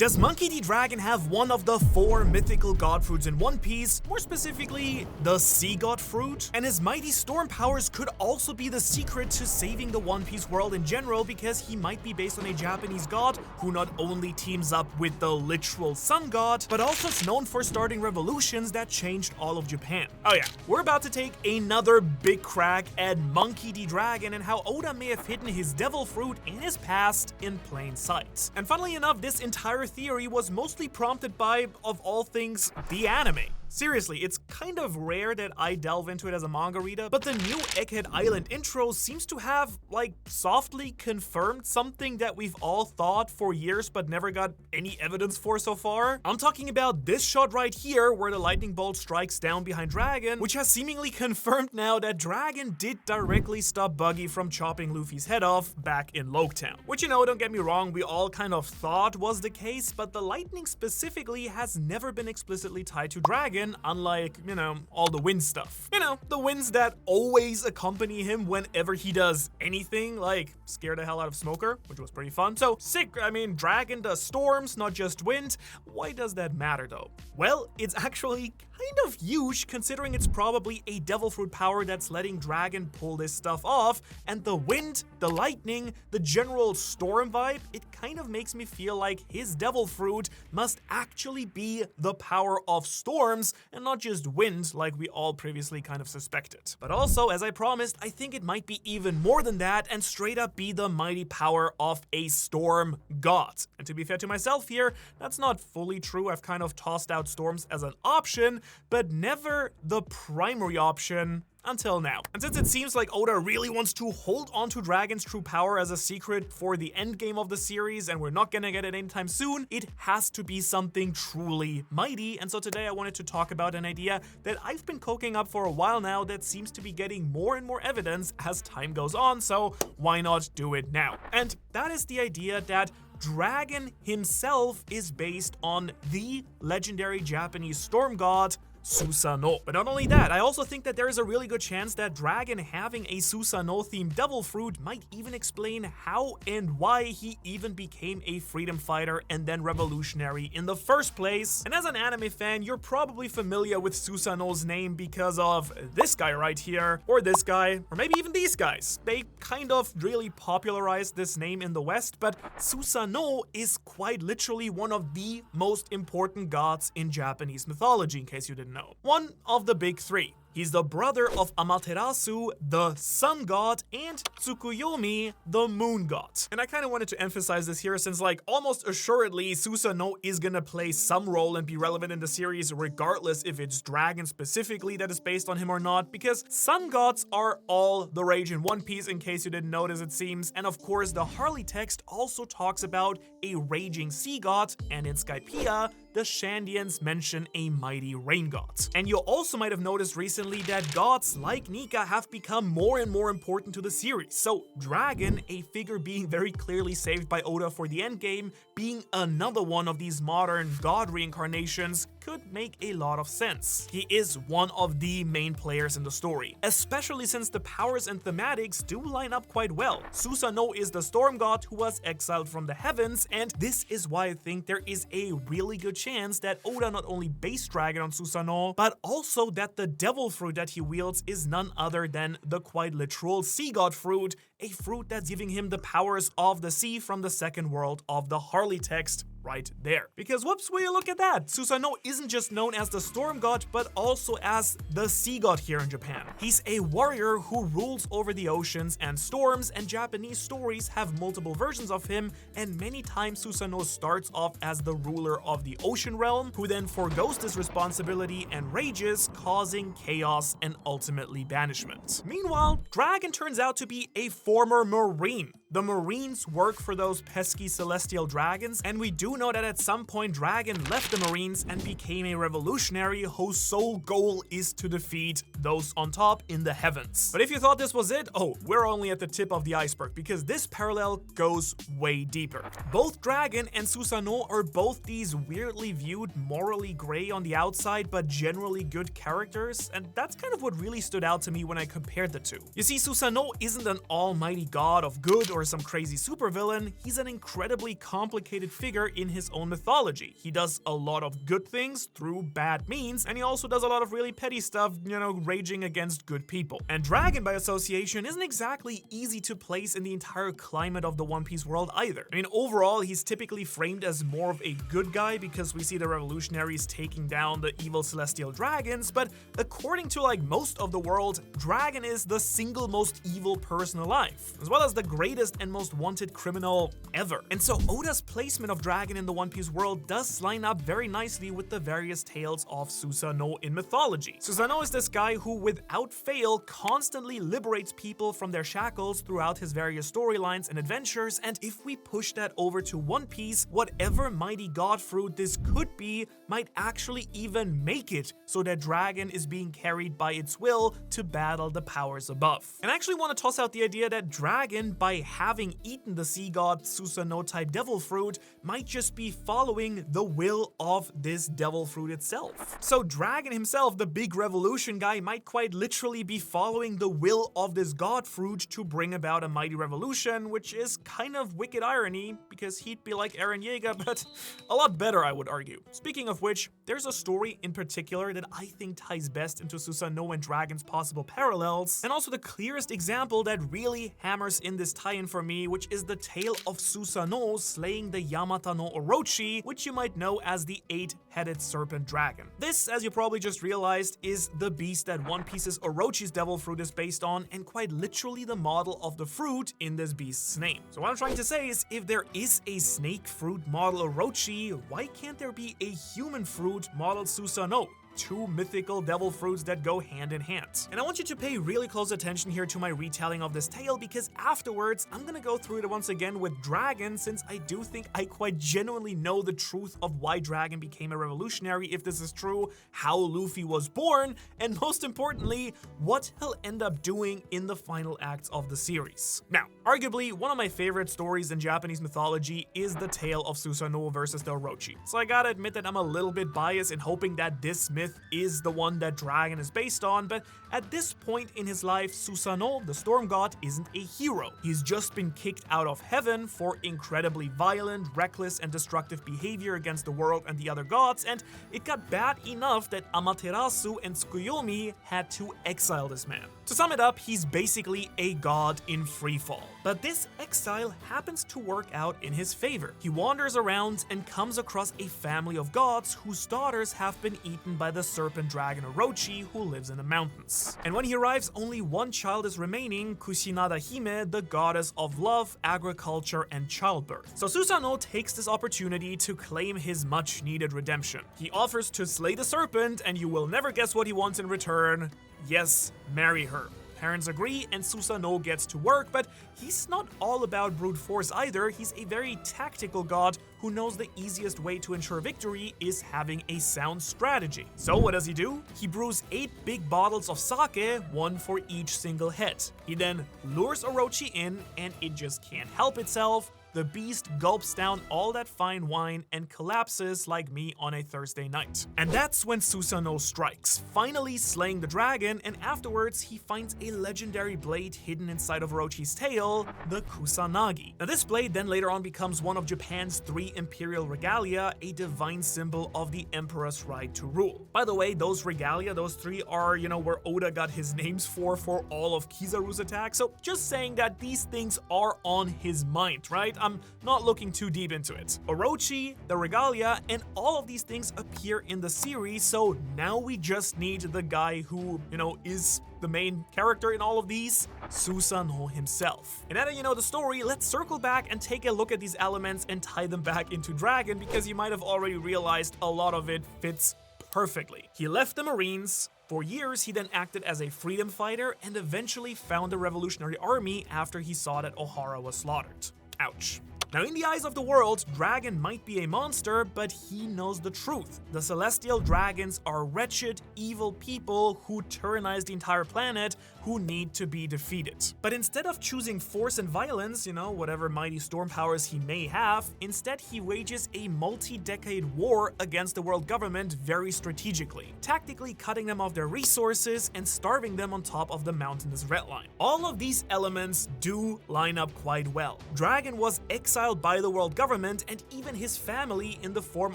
Does Monkey D. Dragon have one of the 4 mythical god fruits in One Piece, more specifically, the Sea God fruit? And his mighty storm powers could also be the secret to saving the One Piece world in general, because he might be based on a Japanese god who not only teams up with the literal sun god, but also is known for starting revolutions that changed all of Japan. Oh yeah, we're about to take another big crack at Monkey D. Dragon and how Oda may have hidden his devil fruit in his past in plain sight. And funnily enough, this entire theory was mostly prompted by, of all things, the anime. Seriously, it's kind of rare that I delve into it as a manga reader, but the new Egghead Island intro seems to have, like, softly confirmed something that we've all thought for years but never got any evidence for so far. I'm talking about this shot right here, where the lightning bolt strikes down behind Dragon, which has seemingly confirmed now that Dragon did directly stop Buggy from chopping Luffy's head off back in Loketown. Which, you know, don't get me wrong, we all kind of thought was the case, but the lightning specifically has never been explicitly tied to Dragon, unlike, you know, all the wind stuff. You know, the winds that always accompany him whenever he does anything, like scare the hell out of Smoker, which was pretty fun. So sick, I mean, Dragon does storms, not just wind. Why does that matter though? Well, it's actually kind of huge, considering it's probably a devil fruit power that's letting Dragon pull this stuff off, and the wind, the lightning, the general storm vibe, it kind of makes me feel like his devil fruit must actually be the power of storms and not just wind like we all previously kind of suspected. But also, as I promised, I think it might be even more than that and straight up be the mighty power of a storm god. And to be fair to myself here, that's not fully true. I've kind of tossed out storms as an option, but never the primary option until now. And since it seems like Oda really wants to hold on to Dragon's true power as a secret for the endgame of the series, and we're not gonna get it anytime soon, it has to be something truly mighty. And so today I wanted to talk about an idea that I've been cooking up for a while now that seems to be getting more and more evidence as time goes on, so why not do it now? And that is the idea that Dragon himself is based on the legendary Japanese storm god, Susano. But not only that, I also think that there is a really good chance that Dragon having a Susano-themed devil fruit might even explain how and why he even became a freedom fighter and then revolutionary in the first place. And as an anime fan, you're probably familiar with Susano's name because of this guy right here, or this guy, or maybe even these guys. They kind of really popularized this name in the West, but Susano is quite literally one of the most important gods in Japanese mythology, in case you didn't know. One of the big 3. He's the brother of Amaterasu, the sun god, and Tsukuyomi, the moon god. And I kind of wanted to emphasize this here since, like, almost assuredly Susano is gonna play some role and be relevant in the series regardless if it's Dragon specifically that is based on him or not, because sun gods are all the rage in One Piece, in case you didn't notice it seems. And of course, the Harley text also talks about a raging sea god, and in Skypiea, the Shandians mention a mighty rain god. And you also might have noticed recently that gods like Nika have become more and more important to the series. So Dragon, a figure being very clearly saved by Oda for the endgame, being another one of these modern god reincarnations, could make a lot of sense. He is one of the main players in the story, especially since the powers and thematics do line up quite well. Susano is the storm god who was exiled from the heavens, and this is why I think there is a really good chance that Oda not only based Dragon on Susano, but also that the devil fruit that he wields is none other than the quite literal sea god fruit, a fruit that's giving him the powers of the sea from the second world of the Harley text right there. Because whoops, will you look at that? Susano isn't just known as the storm god, but also as the sea god here in Japan. He's a warrior who rules over the oceans and storms, and Japanese stories have multiple versions of him, and many times Susano starts off as the ruler of the ocean realm, who then forgoes this responsibility and rages, causing chaos and ultimately banishment. Meanwhile, Dragon turns out to be a former Marine. The Marines work for those pesky celestial dragons, and we do know that at some point Dragon left the Marines and became a revolutionary whose sole goal is to defeat those on top in the heavens. But if you thought this was it, oh, we're only at the tip of the iceberg, because this parallel goes way deeper. Both Dragon and Susano are both these weirdly viewed, morally gray on the outside, but generally good characters, and that's kind of what really stood out to me when I compared the two. You see, Susano isn't an all almighty god of good or some crazy supervillain, he's an incredibly complicated figure in his own mythology. He does a lot of good things through bad means, and he also does a lot of really petty stuff, raging against good people. And Dragon, by association, isn't exactly easy to place in the entire climate of the One Piece world either. I mean, overall, he's typically framed as more of a good guy because we see the revolutionaries taking down the evil celestial dragons, but according to most of the world, Dragon is the single most evil person alive, as well as the greatest and most wanted criminal ever. And so Oda's placement of Dragon in the One Piece world does line up very nicely with the various tales of Susano in mythology. Susano is this guy who, without fail, constantly liberates people from their shackles throughout his various storylines and adventures, and if we push that over to One Piece, whatever mighty god fruit this could be might actually even make it so that Dragon is being carried by its will to battle the powers above. And I actually want to toss out the idea that Dragon, by having eaten the sea god Susano type devil fruit, might just be following the will of this devil fruit itself. So Dragon himself, the big revolution guy, might quite literally be following the will of this god fruit to bring about a mighty revolution, which is kind of wicked irony because he'd be like Eren Yeager, but a lot better, I would argue. Speaking of which, there's a story in particular that I think ties best into Susano and Dragon's possible parallels, and also the clearest example that really hammers in this tie-in for me, which is the tale of Susano slaying the Yamata no Orochi, which you might know as the 8-headed serpent dragon. This, as you probably just realized, is the beast that One Piece's Orochi's devil fruit is based on, and quite literally the model of the fruit in this beast's name. So what I'm trying to say is, if there is a snake fruit model Orochi, why can't there be a human fruit model Susano? Two mythical devil fruits that go hand in hand. And I want you to pay really close attention here to my retelling of this tale, because afterwards I'm gonna go through it once again with Dragon, since I do think I quite genuinely know the truth of why Dragon became a revolutionary, if this is true, how Luffy was born, and most importantly, what he'll end up doing in the final acts of the series. Now, arguably, one of my favorite stories in Japanese mythology is the tale of Susano versus the Orochi. So I gotta admit that I'm a little bit biased in hoping that this myth is the one that Dragon is based on, but at this point in his life, Susano, the storm god, isn't a hero. He's just been kicked out of heaven for incredibly violent, reckless, and destructive behavior against the world and the other gods, and it got bad enough that Amaterasu and Tsukuyomi had to exile this man. To sum it up, he's basically a god in freefall. But this exile happens to work out in his favor. He wanders around and comes across a family of gods whose daughters have been eaten by the serpent dragon Orochi, who lives in the mountains. And when he arrives, only one child is remaining, Kushinada Hime, the goddess of love, agriculture, and childbirth. So Susano takes this opportunity to claim his much-needed redemption. He offers to slay the serpent, and you will never guess what he wants in return. Yes, marry her. Parents agree, and Susano gets to work, but he's not all about brute force either. He's a very tactical god who knows the easiest way to ensure victory is having a sound strategy. So what does he do? He brews 8 big bottles of sake, one for each single head. He then lures Orochi in, and it just can't help itself. The beast gulps down all that fine wine and collapses like me on a Thursday night. And that's when Susano strikes, finally slaying the dragon, and afterwards he finds a legendary blade hidden inside of Orochi's tail, the Kusanagi. Now this blade then later on becomes one of Japan's 3 imperial regalia, a divine symbol of the emperor's right to rule. By the way, those regalia, those 3 are, where Oda got his names for all of Kizaru's attacks, so just saying that these things are on his mind, right? I'm not looking too deep into it. Orochi, the regalia, and all of these things appear in the series, so now we just need the guy who, is the main character in all of these, Susano himself. And now that you know the story, let's circle back and take a look at these elements and tie them back into Dragon, because you might have already realized a lot of it fits perfectly. He left the Marines. For years, he then acted as a freedom fighter and eventually found the Revolutionary Army after he saw that Ohara was slaughtered. Ouch. Now, in the eyes of the world, Dragon might be a monster, but he knows the truth. The celestial dragons are wretched, evil people who tyrannize the entire planet, who need to be defeated. But instead of choosing force and violence, whatever mighty storm powers he may have, instead he wages a multi-decade war against the world government very strategically, tactically cutting them off their resources and starving them on top of the mountainous redline. All of these elements do line up quite well. Dragon was exiled by the world government and even his family in the form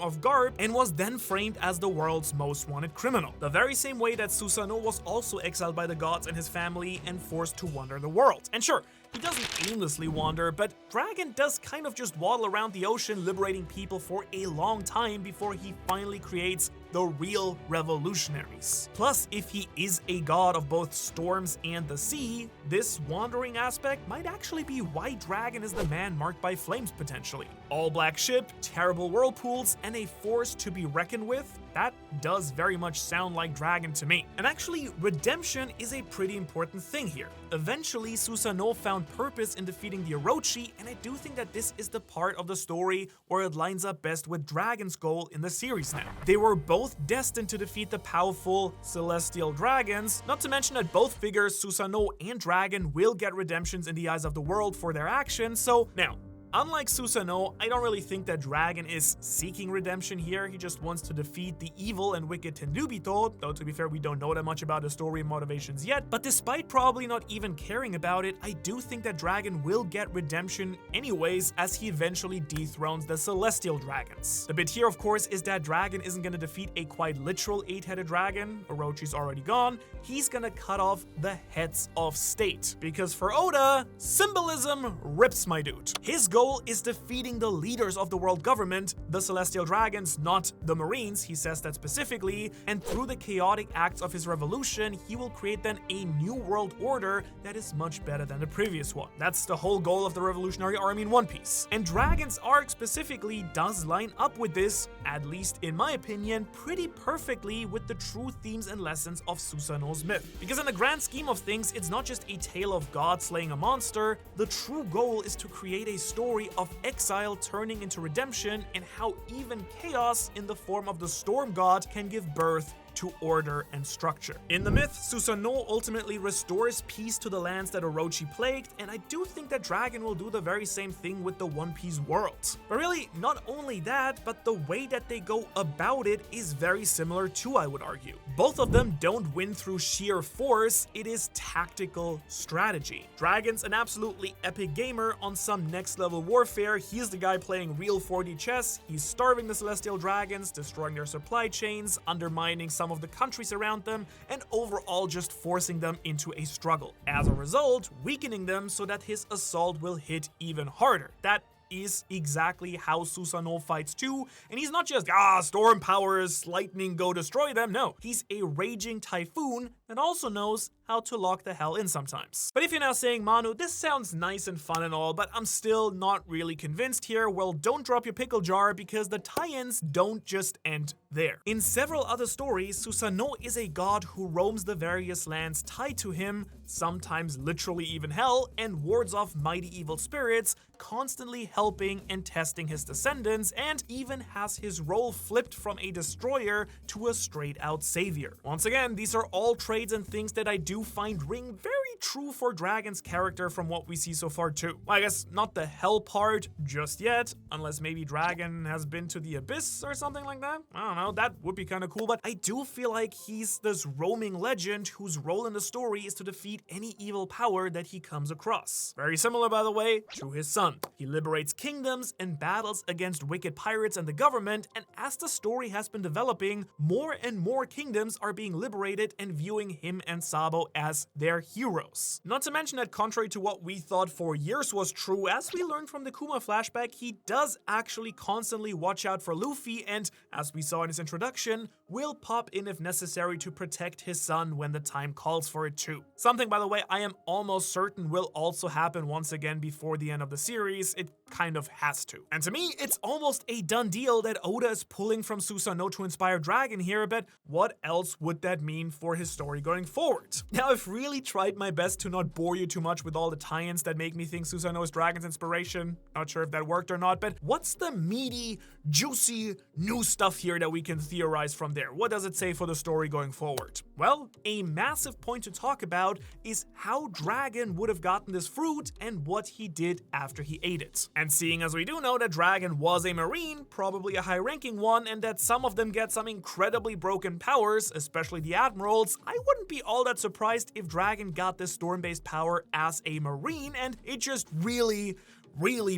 of Garp, and was then framed as the world's most wanted criminal. The very same way that Susano was also exiled by the gods and his family and forced to wander the world. And sure, he doesn't aimlessly wander, but Dragon does kind of just waddle around the ocean liberating people for a long time before he finally creates the real revolutionaries. Plus, if he is a god of both storms and the sea, this wandering aspect might actually be why Dragon is the man marked by flames potentially. All black ship, terrible whirlpools, and a force to be reckoned with? That does very much sound like Dragon to me. And actually, redemption is a pretty important thing here. Eventually, Susano found purpose in defeating the Orochi, and I do think that this is the part of the story where it lines up best with Dragon's goal in the series now. They were both destined to defeat the powerful celestial dragons, not to mention that both figures, Susano and Dragon, will get redemptions in the eyes of the world for their actions. So now, unlike Susano, I don't really think that Dragon is seeking redemption here. He just wants to defeat the evil and wicked Tenryubito, though to be fair, we don't know that much about his story and motivations yet. But despite probably not even caring about it, I do think that Dragon will get redemption anyways as he eventually dethrones the celestial dragons. The bit here, of course, is that Dragon isn't going to defeat a quite literal 8-headed dragon. Orochi's already gone. He's gonna cut off the heads of state. Because for Oda, symbolism rips, my dude. His goal is defeating the leaders of the world government, the celestial dragons, not the marines, he says that specifically, and through the chaotic acts of his revolution, he will create then a new world order that is much better than the previous one. That's the whole goal of the Revolutionary Army in One Piece. And Dragon's arc specifically does line up with this, at least in my opinion, pretty perfectly with the true themes and lessons of Susano's myth. Because in the grand scheme of things, it's not just a tale of God slaying a monster, the true goal is to create a story of exile turning into redemption, and how even chaos in the form of the storm god can give birth to order and structure. In the myth, Susano ultimately restores peace to the lands that Orochi plagued, and I do think that Dragon will do the very same thing with the One Piece world. But really, not only that, but the way that they go about it is very similar too, I would argue. Both of them don't win through sheer force, it is tactical strategy. Dragon's an absolutely epic gamer on some next level warfare. He's the guy playing real 4D chess, he's starving the celestial dragons, destroying their supply chains, undermining some of the countries around them, and overall just forcing them into a struggle. As a result, weakening them so that his assault will hit even harder. That is exactly how Susano fights too, and he's not just, storm powers, lightning, go destroy them. No, he's a raging typhoon that also knows how to lock the hell in sometimes. But if you're now saying, Manu, this sounds nice and fun and all, but I'm still not really convinced here, well, don't drop your pickle jar, because the tie-ins don't just end there. In several other stories, Susano is a god who roams the various lands tied to him, sometimes literally even hell, and wards off mighty evil spirits, constantly helping and testing his descendants, and even has his role flipped from a destroyer to a straight-out savior. Once again, these are all traits and things that I do find ring very true for Dragon's character from what we see so far too. Well, I guess not the hell part just yet, unless maybe Dragon has been to the abyss or something like that. I don't know, that would be kind of cool, but I do feel like he's this roaming legend whose role in the story is to defeat any evil power that he comes across. Very similar, by the way, to his son. He liberates kingdoms and battles against wicked pirates and the government, and as the story has been developing, more and more kingdoms are being liberated and viewing him and Sabo as their heroes. Not to mention that contrary to what we thought for years was true, as we learned from the Kuma flashback, he does actually constantly watch out for Luffy, and as we saw in his introduction, will pop in if necessary to protect his son when the time calls for it too. Something, by the way, I am almost certain will also happen once again before the end of the series. It kind of has to. And to me, it's almost a done deal that Oda is pulling from Susano to inspire Dragon here, but what else would that mean for his story going forward? Now, I've really tried my best to not bore you too much with all the tie-ins that make me think Susano is Dragon's inspiration. Not sure if that worked or not, but what's the meaty, juicy, new stuff here that we can theorize from there? What does it say for the story going forward? Well, a massive point to talk about is how Dragon would have gotten this fruit and what he did after he ate it. And seeing as we do know that Dragon was a Marine, probably a high-ranking one, and that some of them get some incredibly broken powers, especially the Admirals, I wouldn't be all that surprised if Dragon got this storm-based power as a Marine and it just really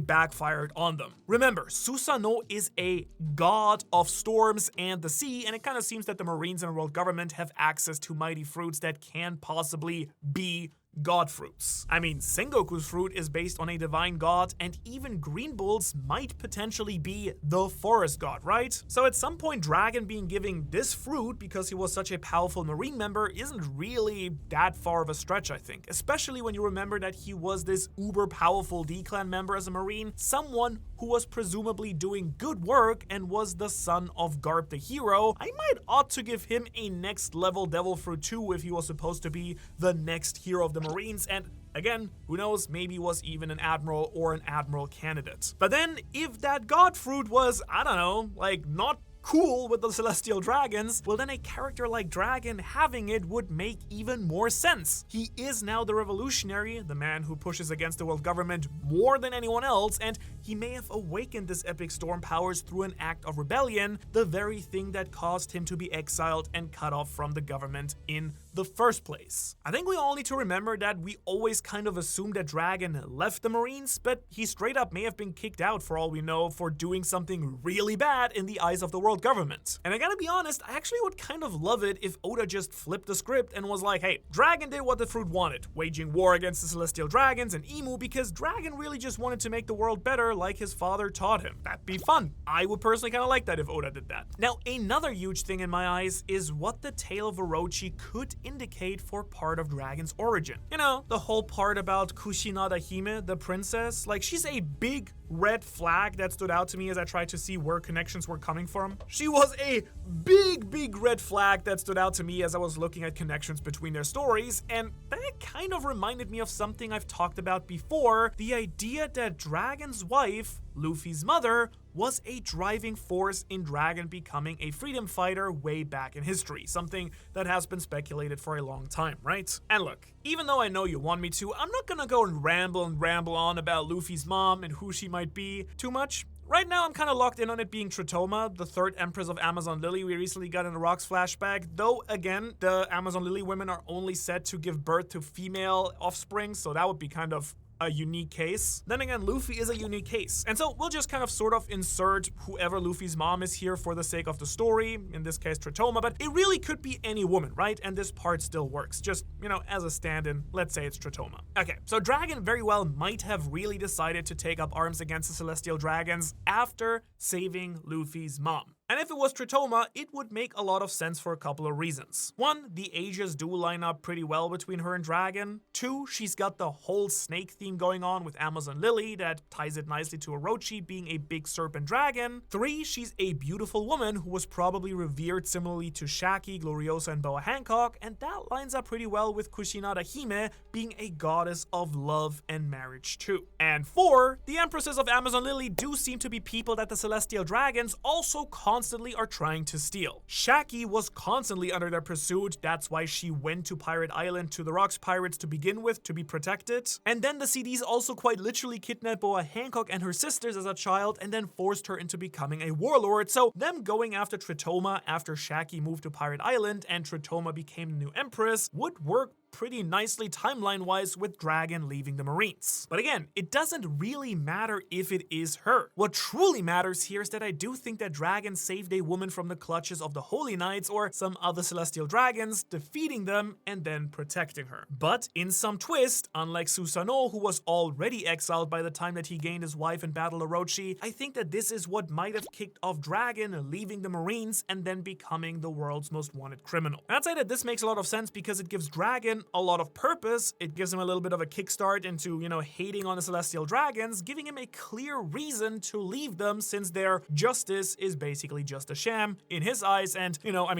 backfired on them. Remember, Susano is a god of storms and the sea, and it kind of seems that the Marines and world government have access to mighty fruits that can possibly be god fruits. I mean, Sengoku's fruit is based on a divine god, and even Green Bull's might potentially be the forest god, right? So at some point, Dragon being given this fruit because he was such a powerful Marine member isn't really that far of a stretch, I think. Especially when you remember that he was this uber powerful D-Clan member as a Marine, someone who was presumably doing good work and was the son of Garp the hero. I might ought to give him a next level devil fruit too if he was supposed to be the next hero of the Marines, and again, who knows, maybe was even an admiral or an admiral candidate. But then, if that god fruit was, I don't know, like not cool with the Celestial Dragons, well then a character like Dragon having it would make even more sense. He is now the revolutionary, the man who pushes against the world government more than anyone else, and he may have awakened this epic storm powers through an act of rebellion, the very thing that caused him to be exiled and cut off from the government in the first place. I think we all need to remember that we always kind of assumed that Dragon left the Marines, but he straight up may have been kicked out for all we know for doing something really bad in the eyes of the world government. And I gotta be honest, I actually would kind of love it if Oda just flipped the script and was like, hey, Dragon did what the fruit wanted, waging war against the Celestial Dragons and Emu because Dragon really just wanted to make the world better like his father taught him. That'd be fun. I would personally kind of like that if Oda did that. Now, another huge thing in my eyes is what the tale of Orochi could indicate for part of Dragon's origin. You know, the whole part about Kushinada Hime, the princess, like she's a big red flag that stood out to me as I tried to see where connections were coming from. She was a big red flag that stood out to me as I was looking at connections between their stories, and that kind of reminded me of something I've talked about before, the idea that Dragon's wife, Luffy's mother, was a driving force in Dragon becoming a freedom fighter way back in history, something that has been speculated for a long time, right? And look, even though I know you want me to, I'm not gonna go and ramble on about Luffy's mom and who she might be too much. Right now, I'm kind of locked in on it being Tritoma, the third Empress of Amazon Lily we recently got in a Rocks flashback, though again, the Amazon Lily women are only said to give birth to female offspring, so that would be kind of a unique case. Then again, Luffy is a unique case. And so we'll just kind of sort of insert whoever Luffy's mom is here for the sake of the story, in this case Tritoma, but it really could be any woman, right? And this part still works. Just, you know, as a stand-in, let's say it's Tritoma. Okay, so Dragon very well might have really decided to take up arms against the Celestial Dragons after saving Luffy's mom. And if it was Tritoma, it would make a lot of sense for a couple of reasons. One, the ages do line up pretty well between her and Dragon. Two, she's got the whole snake theme going on with Amazon Lily that ties it nicely to Orochi being a big serpent dragon. Three, she's a beautiful woman who was probably revered similarly to Shaki, Gloriosa, and Boa Hancock, and that lines up pretty well with Kushinada Hime being a goddess of love and marriage too. And four, the Empresses of Amazon Lily do seem to be people that the Celestial Dragons also constantly are trying to steal. Shaki was constantly under their pursuit, that's why she went to Pirate Island to the Rocks Pirates to begin with to be protected. And then the CDs also quite literally kidnapped Boa Hancock and her sisters as a child and then forced her into becoming a warlord, so them going after Tritoma after Shaki moved to Pirate Island and Tritoma became the new Empress would work pretty nicely timeline-wise with Dragon leaving the Marines. But again, it doesn't really matter if it is her. What truly matters here is that I do think that Dragon saved a woman from the clutches of the Holy Knights or some other Celestial Dragons, defeating them and then protecting her. But in some twist, unlike Susano, who was already exiled by the time that he gained his wife and battled Orochi, I think that this is what might have kicked off Dragon leaving the Marines and then becoming the world's most wanted criminal. And I'd say that this makes a lot of sense because it gives Dragon Dragon a lot of purpose. It gives him a little bit of a kickstart into, hating on the Celestial Dragons, giving him a clear reason to leave them since their justice is basically just a sham in his eyes, and,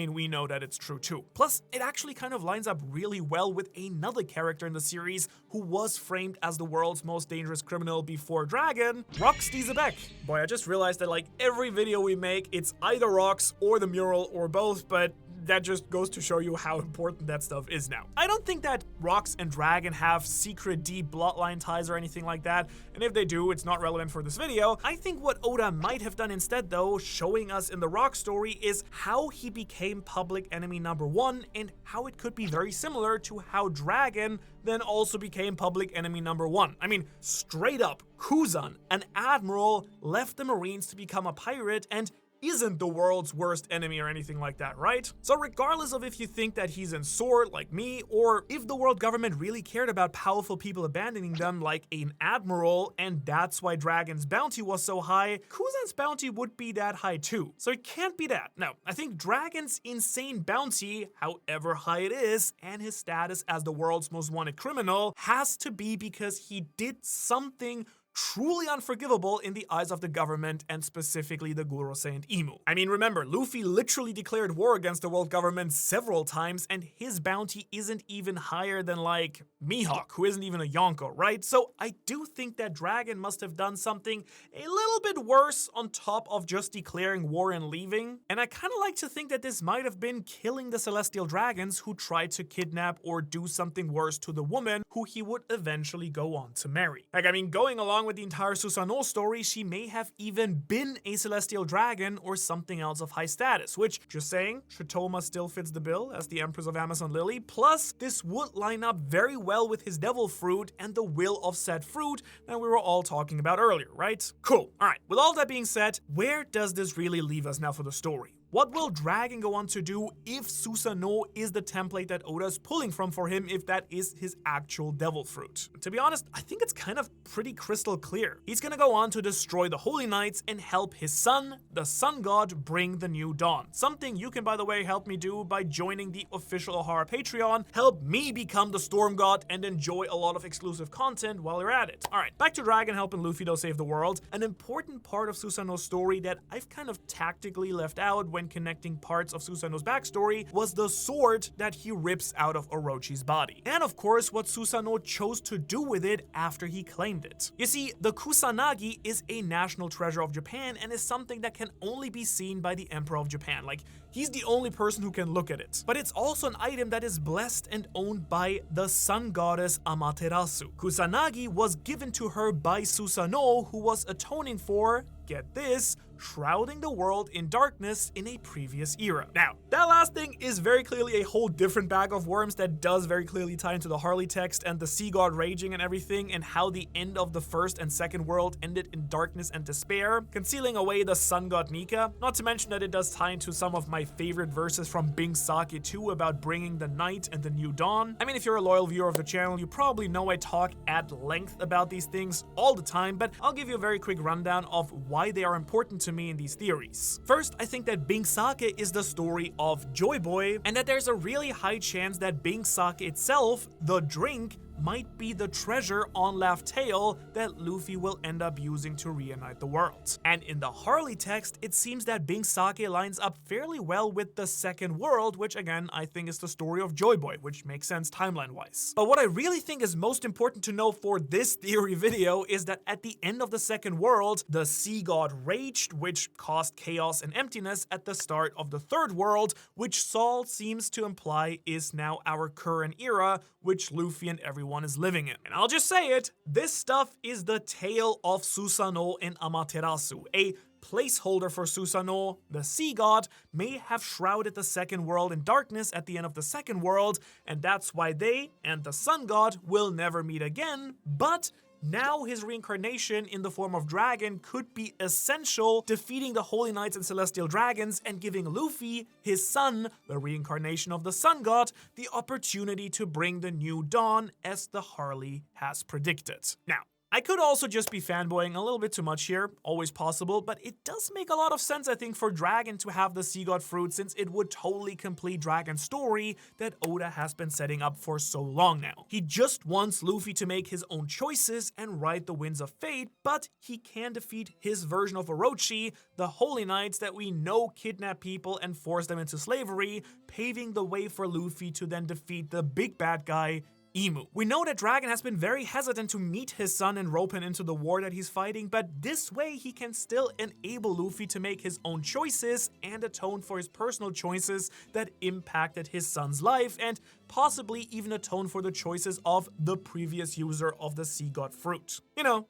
we know that it's true too. Plus, it actually kind of lines up really well with another character in the series who was framed as the world's most dangerous criminal before Dragon, Rox Dizebek. Boy, I just realized that every video we make, it's either Rox or the mural or both, but that just goes to show you how important that stuff is now. I don't think that Rox and Dragon have secret deep bloodline ties or anything like that, and if they do, it's not relevant for this video. I think what Oda might have done instead though, showing us in the Rox story, is how he became public enemy number 1 and how it could be very similar to how Dragon then also became public enemy number 1. I mean, straight up, Kuzan, an admiral, left the Marines to become a pirate and isn't the world's worst enemy or anything like that, right? So regardless of if you think that he's in sword like me, or if the world government really cared about powerful people abandoning them like an admiral, and that's why Dragon's bounty was so high, Kuzan's bounty would be that high too. So it can't be that. No, I think Dragon's insane bounty, however high it is, and his status as the world's most wanted criminal, has to be because he did something truly unforgivable in the eyes of the government, and specifically the Gorosei and Imu. I mean, remember, Luffy literally declared war against the world government several times, and his bounty isn't even higher than Mihawk, who isn't even a Yonko, right? So I do think that Dragon must have done something a little bit worse on top of just declaring war and leaving. And I kind of like to think that this might have been killing the Celestial Dragons who tried to kidnap or do something worse to the woman who he would eventually go on to marry. Going along with the entire Susano story, she may have even been a Celestial Dragon or something else of high status, which, just saying, Shotoma still fits the bill as the Empress of Amazon Lily. Plus, this would line up very well with his Devil Fruit and the will of said fruit that we were all talking about earlier, right? Cool. Alright, with all that being said, where does this really leave us now for the story? What will Dragon go on to do if Susano is the template that Oda's pulling from for him, if that is his actual Devil Fruit? To be honest, I think it's kind of pretty crystal clear. He's gonna go on to destroy the Holy Knights and help his son, the Sun God, bring the new dawn. Something you can, by the way, help me do by joining the official Ohara Patreon. Help me become the Storm God and enjoy a lot of exclusive content while you're at it. Alright, back to Dragon helping Luffy though save the world. An important part of Susano's story that I've kind of tactically left out when connecting parts of Susano's backstory was the sword that he rips out of Orochi's body. And of course, what Susano chose to do with it after he claimed it. You see, the Kusanagi is a national treasure of Japan and is something that can only be seen by the Emperor of Japan. He's the only person who can look at it. But it's also an item that is blessed and owned by the sun goddess Amaterasu. Kusanagi was given to her by Susano, who was atoning for, get this, shrouding the world in darkness in a previous era. Now, that last thing is very clearly a whole different bag of worms that does very clearly tie into the Harley text and the sea god raging and everything, and how the end of the first and second world ended in darkness and despair, concealing away the sun god Nika. Not to mention that it does tie into some of my favorite verses from Bing Sake 2 about bringing the night and the new dawn. I mean, if you're a loyal viewer of the channel, you probably know I talk at length about these things all the time, but I'll give you a very quick rundown of why they are important to me in these theories. First, I think that Bing Sake is the story of Joy Boy, and that there's a really high chance that Bing Sake itself, the drink, might be the treasure on Laugh Tale that Luffy will end up using to reunite the world. And in the Harley text, it seems that Bing Sake lines up fairly well with the second world, which again, I think is the story of Joy Boy, which makes sense timeline-wise. But what I really think is most important to know for this theory video is that at the end of the second world, the sea god raged, which caused chaos and emptiness at the start of the third world, which Saul seems to imply is now our current era, which Luffy and everyone is living in. And I'll just say it, this stuff is the tale of Susano and Amaterasu. A placeholder for Susano, the sea god, may have shrouded the second world in darkness at the end of the second world, and that's why they and the sun god will never meet again, but now his reincarnation in the form of Dragon could be essential, defeating the Holy Knights and Celestial Dragons and giving Luffy, his son, the reincarnation of the Sun God, the opportunity to bring the new dawn as the Harley has predicted. Now, I could also just be fanboying a little bit too much here, always possible, but it does make a lot of sense, I think, for Dragon to have the Sea God fruit, since it would totally complete Dragon's story that Oda has been setting up for so long now. He just wants Luffy to make his own choices and ride the winds of fate, but he can defeat his version of Orochi, the Holy Knights that we know kidnap people and force them into slavery, paving the way for Luffy to then defeat the big bad guy, Emu. We know that Dragon has been very hesitant to meet his son and rope him into the war that he's fighting, but this way he can still enable Luffy to make his own choices and atone for his personal choices that impacted his son's life, and possibly even atone for the choices of the previous user of the Sea God fruit.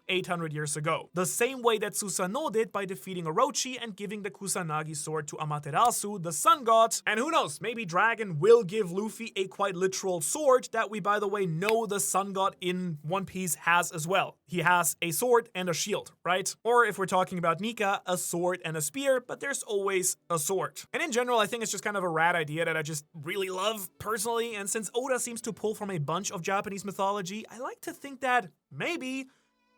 800 years ago. The same way that Susano did by defeating Orochi and giving the Kusanagi sword to Amaterasu, the sun god. And who knows, maybe Dragon will give Luffy a quite literal sword that we, by the way, know the sun god in One Piece has as well. He has a sword and a shield, right? Or if we're talking about Nika, a sword and a spear, but there's always a sword. And in general, I think it's just kind of a rad idea that I just really love personally, and since Oda seems to pull from a bunch of Japanese mythology, I like to think that maybe,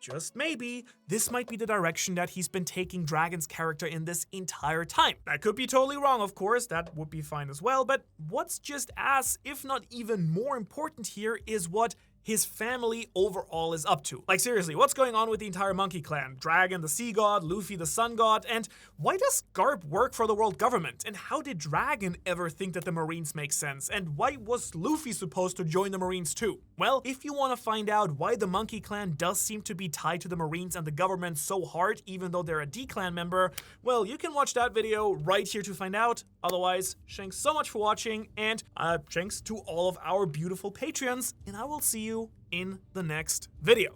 just maybe, this might be the direction that he's been taking Dragon's character in this entire time. I could be totally wrong, of course, that would be fine as well, but what's just as, if not even more important here, is what his family overall is up to. Like seriously, what's going on with the entire Monkey Clan? Dragon the Sea God, Luffy the Sun God, and why does Garp work for the world government? And how did Dragon ever think that the Marines make sense? And why was Luffy supposed to join the Marines too? Well, if you want to find out why the Monkey Clan does seem to be tied to the Marines and the government so hard, even though they're a D-Clan member, well, you can watch that video right here to find out. Otherwise, thanks so much for watching, and thanks to all of our beautiful Patreons, and I will see you in the next video.